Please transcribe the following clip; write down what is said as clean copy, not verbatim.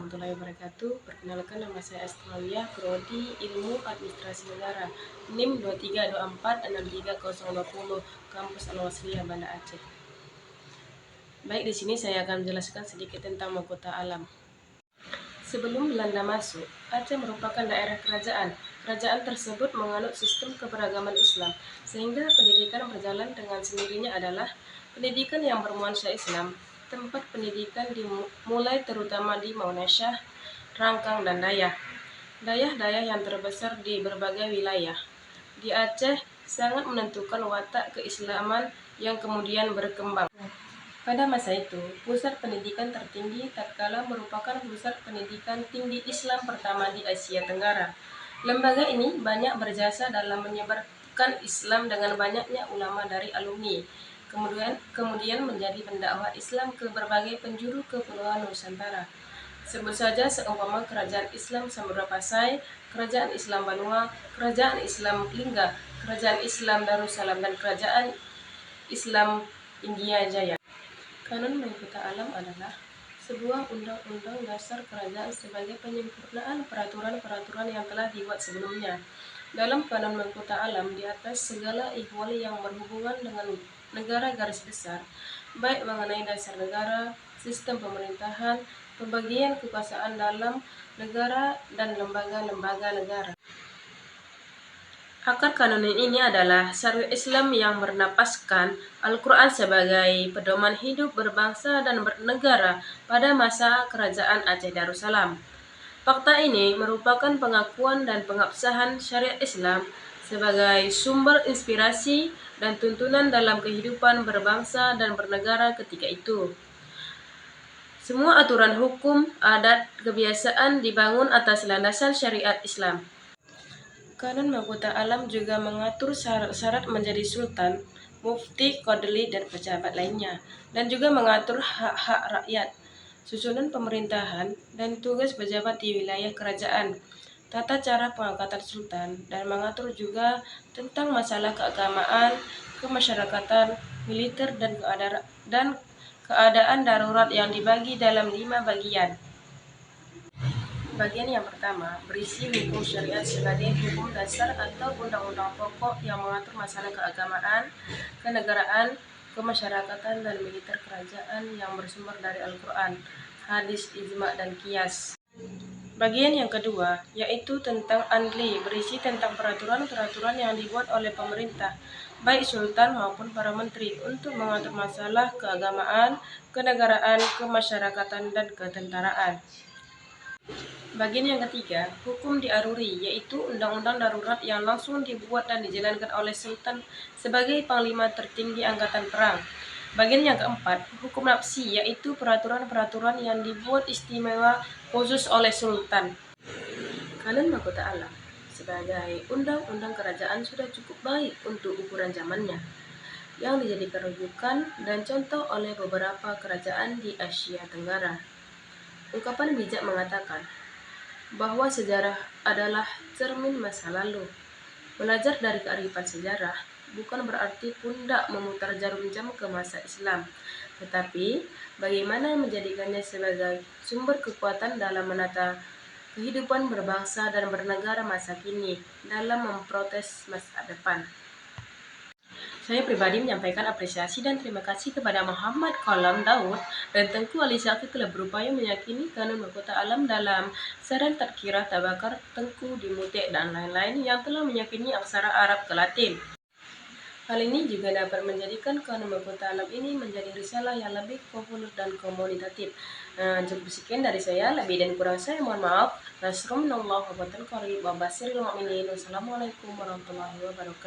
warahmatullahi wabarakatuh. Perkenalkan, nama saya Astraliyah, Prodi Ilmu Administrasi Negara, NIM 23246320, Kampus Al-Wasliyah, Banda Aceh. Baik, di sini saya akan menjelaskan sedikit tentang mahkota alam. Sebelum Belanda masuk, Aceh merupakan daerah kerajaan. Kerajaan tersebut menganut sistem keberagaman Islam, sehingga pendidikan berjalan dengan sendirinya adalah pendidikan yang bernuansa Islam. Tempat pendidikan dimulai terutama di Maunashah, Rangkang, dan Dayah. Dayah yang terbesar di berbagai wilayah di Aceh sangat menentukan watak keislaman yang kemudian berkembang. Pada masa itu, pusat pendidikan tertinggi tatkala merupakan pusat pendidikan tinggi Islam pertama di Asia Tenggara. Lembaga ini banyak berjasa dalam menyebarkan Islam dengan banyaknya ulama dari alumni. Kemudian menjadi pendakwah Islam ke berbagai penjuru kepulauan Nusantara. Sebut saja seumpama Kerajaan Islam Samudra Pasai, Kerajaan Islam Banua, Kerajaan Islam Lingga, Kerajaan Islam Darussalam, dan Kerajaan Islam India Jaya. Kanon Mahkota Alam adalah sebuah undang-undang dasar kerajaan sebagai penyempurnaan peraturan-peraturan yang telah dibuat sebelumnya. Dalam Kanon Mahkota Alam, di atas segala ihwal yang berhubungan dengan negara garis besar, baik mengenai dasar negara, sistem pemerintahan, pembagian kekuasaan dalam negara, dan lembaga-lembaga negara. Akar kanon ini adalah syariat Islam yang bernapaskan Al-Quran sebagai pedoman hidup berbangsa dan bernegara pada masa Kerajaan Aceh Darussalam. Fakta ini merupakan pengakuan dan pengabsahan syariat Islam sebagai sumber inspirasi dan tuntunan dalam kehidupan berbangsa dan bernegara ketika itu. Semua aturan hukum, adat, kebiasaan dibangun atas landasan syariat Islam. Kanon Mahkota Alam juga mengatur syarat menjadi sultan, mufti, qadli, dan pejabat lainnya, dan juga mengatur hak-hak rakyat, susunan pemerintahan, dan tugas pejabat di wilayah kerajaan, tata cara pengangkatan sultan, dan mengatur juga tentang masalah keagamaan, kemasyarakatan, militer, dan keadaan darurat yang dibagi dalam 5 bagian. Bagian yang pertama berisi hukum syariat sebagai hukum dasar atau undang-undang pokok yang mengatur masalah keagamaan, kenegaraan, kemasyarakatan, dan militer kerajaan yang bersumber dari Al-Quran, hadis, ijma, dan qiyas. Bagian yang kedua yaitu tentang andli, berisi tentang peraturan-peraturan yang dibuat oleh pemerintah, baik sultan maupun para menteri, untuk mengatur masalah keagamaan, kenegaraan, kemasyarakatan, dan ketentaraan. Bagian yang ketiga, hukum diaruri, yaitu undang-undang darurat yang langsung dibuat dan dijalankan oleh sultan sebagai panglima tertinggi angkatan perang. Bagian yang keempat, hukum nafsi, yaitu peraturan-peraturan yang dibuat istimewa khusus oleh sultan. Kanon Mahkota Alam sebagai undang-undang kerajaan sudah cukup baik untuk ukuran zamannya, yang dijadikan rujukan dan contoh oleh beberapa kerajaan di Asia Tenggara. Ungkapan bijak mengatakan bahwa sejarah adalah cermin masa lalu. Belajar dari kearifan sejarah bukan berarti pundak memutar jarum jam ke masa Islam, tetapi bagaimana menjadikannya sebagai sumber kekuatan dalam menata kehidupan berbangsa dan bernegara masa kini dalam memprotes masa depan. Saya pribadi menyampaikan apresiasi dan terima kasih kepada Muhammad Qalam Daud dan Tengku Ali Syakir telah berupaya meyakini Kanon Mahkota Alam dalam Saran Tadkirah Tabakar Tengku di Mutek dan lain-lain yang telah meyakini aksara Arab ke Latin. Hal ini juga dapat menjadikan Kanon Mahkota Alam ini menjadi risalah yang lebih populer dan komunitatif. Cukup sekian dari saya, lebih dan kurang saya mohon maaf. Nasrun minallah wa batun qarib wa basiril mu'minin. Wassalamualaikum warahmatullahi wabarakatuh.